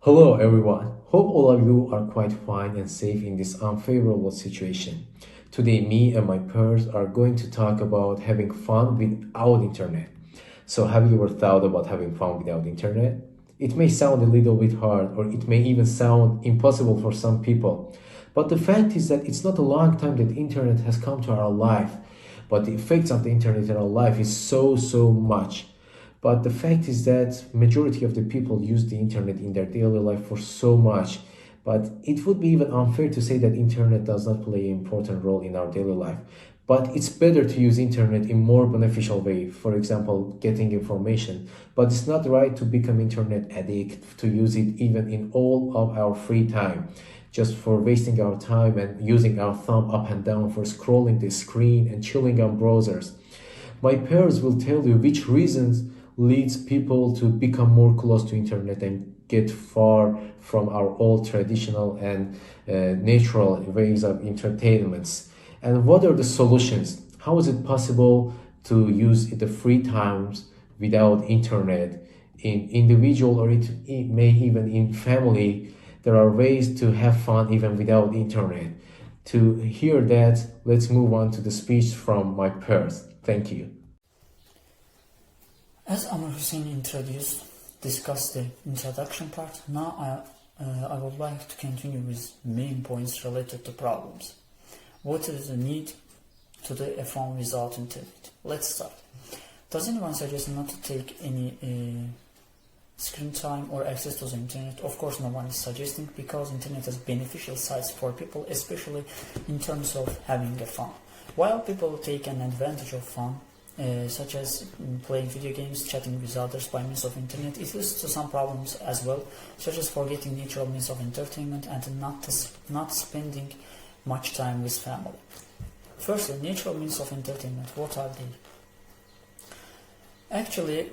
Hello everyone. Hope all of you are quite fine and safe in this unfavorable situation. Today me and my peers are going to talk about having fun without internet. So have you ever thought about having fun without internet? It may sound a little bit hard or it may even sound impossible for some people. But the fact is that it's not a long time that internet has come to our life. But the effects of the internet in our life is so much. But the fact is that majority of the people use the internet in their daily life for so much. But it would be even unfair to say that internet does not play an important role in our daily life. But it's better to use internet in more beneficial way. For example, getting information. But it's not right to become internet addict, to use it even in all of our free time. Just for wasting our time and using our thumb up and down for scrolling the screen and chilling on browsers. My peers will tell you which reasons leads people to become more close to internet and get far from our old traditional and natural ways of entertainments. And what are the solutions? How is it possible to use the free times without internet in individual or it may even in family? There are ways to have fun even without internet. To hear that, let's move on to the speech from my peers. Thank you. As Amr Hussein discussed the introduction part, now I would like to continue with main points related to problems. What is the need to do a phone without internet? Let's start. Does anyone suggest not to take any screen time or access to the internet? Of course, no one is suggesting, because internet has beneficial sides for people, especially in terms of having a fun. While people take an advantage of fun, such as playing video games, chatting with others by means of internet, it leads to some problems as well, such as forgetting natural means of entertainment and not spending much time with family. Firstly, natural means of entertainment. What are they? Actually,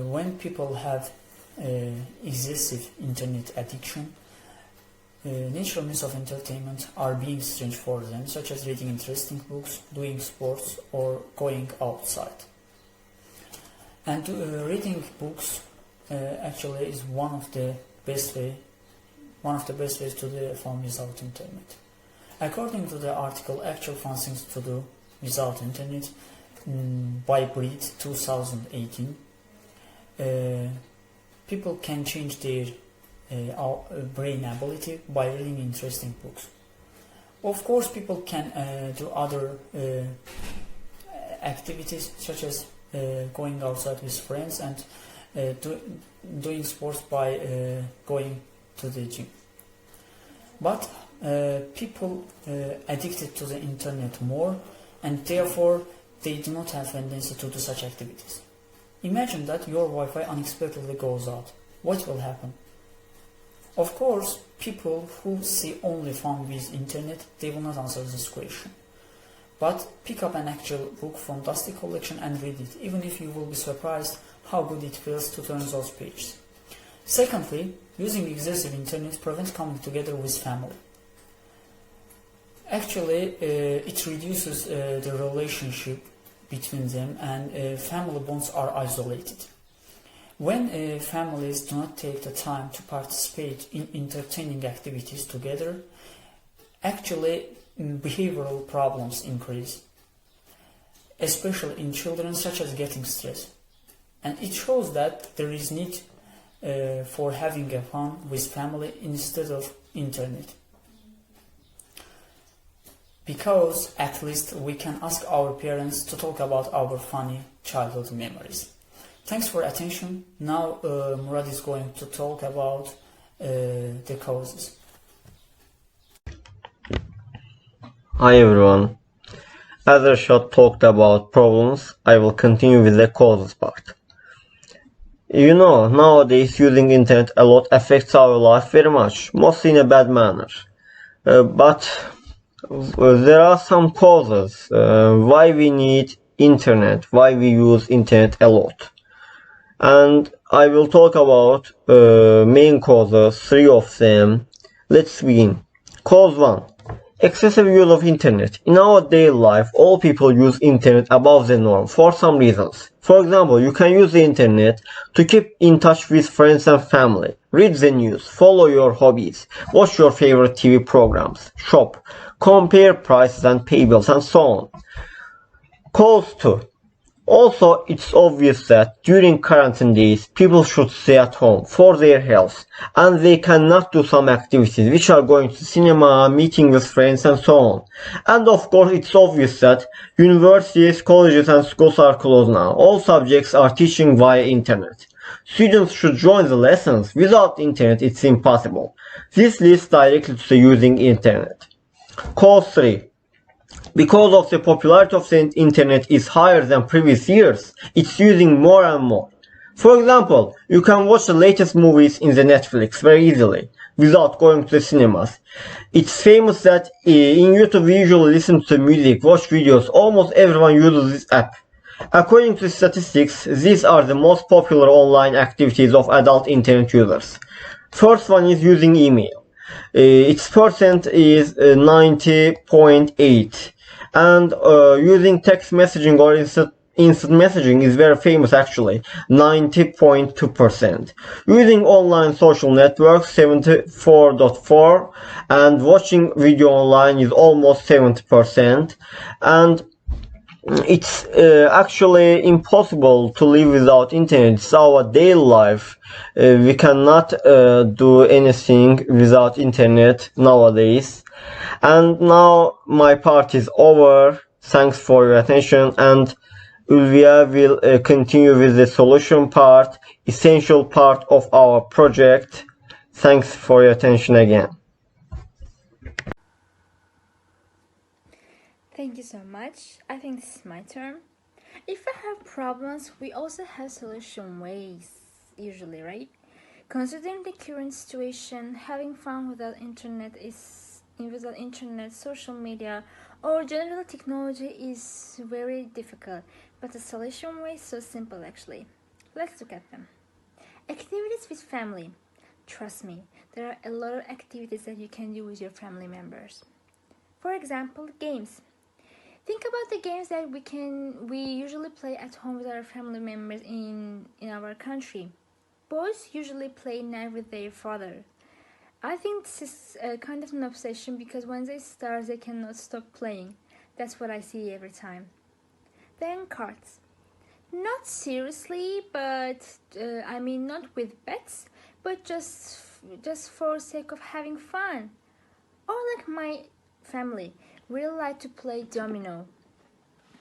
when people have excessive internet addiction, natural means of entertainment are being strange for them, such as reading interesting books, doing sports, or going outside. And reading books actually is one of the best ways to do fun without internet. According to the article Actual Fun Things to Do Without Internet by Breed 2018, people can change their brain ability by reading interesting books. Of course, people can do other activities, such as going outside with friends and doing sports by going to the gym. But people addicted to the internet more, and therefore they do not have tendency to do such activities. Imagine that your Wi-Fi unexpectedly goes out. What will happen? Of course, people who see only fun with internet, they will not answer this question. But pick up an actual book from Dusty Collection and read it, even if you will be surprised how good it feels to turn those pages. Secondly, using excessive internet prevents coming together with family. Actually, it reduces the relationship between them, and family bonds are isolated. When families do not take the time to participate in entertaining activities together, actually behavioral problems increase, especially in children, such as getting stressed. And it shows that there is need for having a fun with family instead of internet. Because at least we can ask our parents to talk about our funny childhood memories. Thanks for attention. Now Murad is going to talk about the causes. Hi everyone. As Rashad talked about problems, I will continue with the causes part. Nowadays using internet a lot affects our life very much, mostly in a bad manner. But there are some causes why we need internet, why we use internet a lot. And I will talk about main causes, 3 of them. Let's begin. Cause 1. Excessive use of internet. In our daily life, all people use internet above the norm for some reasons. For example, you can use the internet to keep in touch with friends and family. read the news, follow your hobbies, watch your favorite TV programs, shop, compare prices and pay bills, and so on. Cause 2. Also, it's obvious that during quarantine days, people should stay at home for their health, and they cannot do some activities which are going to cinema, meeting with friends, and so on. And of course, it's obvious that universities, colleges, and schools are closed now. All subjects are teaching via internet. Students should join the lessons. Without internet, it's impossible. This leads directly to using internet. Cause 3. Because of the popularity of the internet is higher than previous years, it's using more and more. For example, you can watch the latest movies in the Netflix very easily, without going to the cinemas. It's famous that in YouTube we usually listen to music, watch videos, almost everyone uses this app. According to statistics, these are the most popular online activities of adult internet users. First one is using email. Its percent is 90.8. And using text messaging or instant messaging is very famous actually, 90.2%. Using online social networks, 74.4%, and watching video online is almost 70%. And it's actually impossible to live without internet. It's our daily life. We cannot do anything without internet nowadays. And now my part is over. Thanks for your attention, and Ulvia will continue with the solution part, essential part of our project. Thanks for your attention again. Thank you so much. I think this is my turn. If we have problems, we also have solution ways, usually, right? Considering the current situation, having fun without internet, social media, or general technology is very difficult, but the solution way is so simple actually. Let's look at them. Activities with family. Trust me, there are a lot of activities that you can do with your family members. For example, games. Think about the games that we usually play at home with our family members in our country. Boys usually play knife with their father. I think this is kind of an obsession because when they start, they cannot stop playing. That's what I see every time. Then cards. Not seriously, but not with bets, but just for sake of having fun. Or like my family, we like to play domino.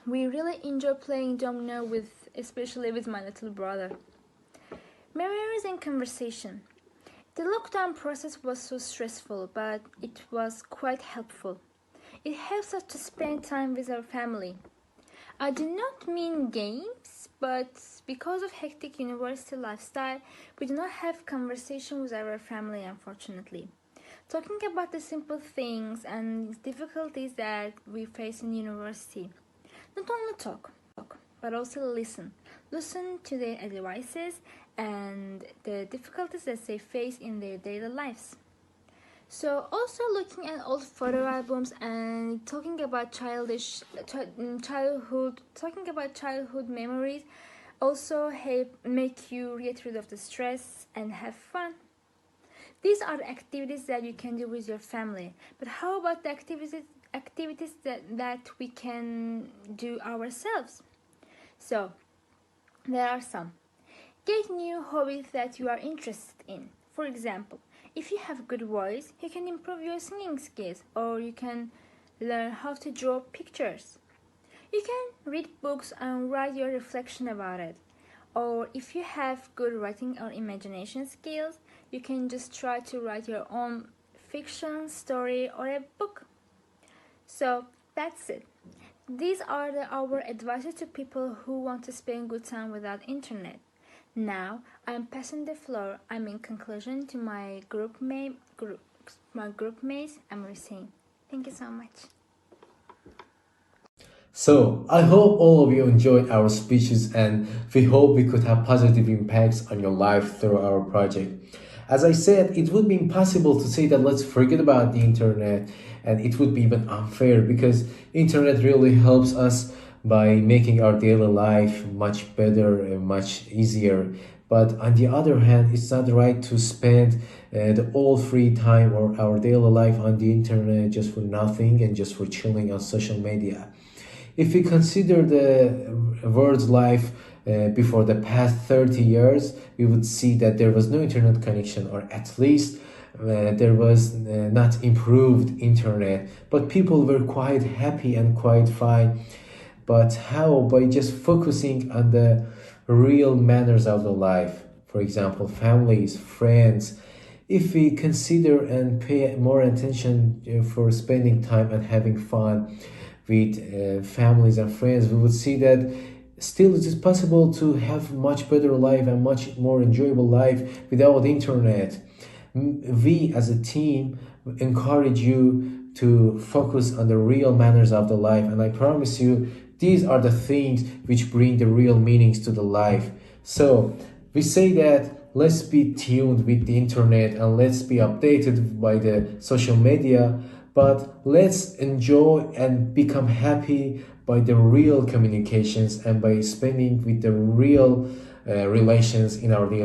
We really enjoy playing domino especially with my little brother. Memories and conversation. The lockdown process was so stressful, but it was quite helpful. It helps us to spend time with our family. I do not mean games, but because of hectic university lifestyle, we do not have conversation with our family, unfortunately. Talking about the simple things and difficulties that we face in university. Not only talk, but also listen. Listen to their advices and the difficulties that they face in their daily lives. So also looking at old photo albums and talking about childhood memories also make you get rid of the stress and have fun. These are the activities that you can do with your family. But how about the activities that we can do ourselves? So there are some. Get new hobbies that you are interested in. For example, if you have good voice, you can improve your singing skills, or you can learn how to draw pictures. You can read books and write your reflection about it. Or if you have good writing or imagination skills, you can just try to write your own fiction, story, or a book. So that's it. These are our advices to people who want to spend good time without internet. Now I'm passing the floor. I'm in conclusion to my group mates. I'm Hussein. Thank you so much. So, I hope all of you enjoyed our speeches, and we hope we could have positive impacts on your life through our project. As I said, it would be impossible to say that let's forget about the internet, and it would be even unfair because internet really helps us by making our daily life much better and much easier But on the other hand, it's not right to spend the all free time or our daily life on the internet just for nothing and just for chilling on social media. If we consider the world's life before the past 30 years, we would see that there was no internet connection, or at least there was not improved internet, but people were quite happy and quite fine. But how? By just focusing on the real manners of the life. For example, families, friends. If we consider and pay more attention for spending time and having fun with families and friends, we would see that still it is possible to have much better life and much more enjoyable life without internet. We as a team encourage you to focus on the real manners of the life, and I promise you these are the things which bring the real meanings to the life. So we say that let's be tuned with the internet and let's be updated by the social media, but let's enjoy and become happy by the real communications and by spending with the real relations in our daily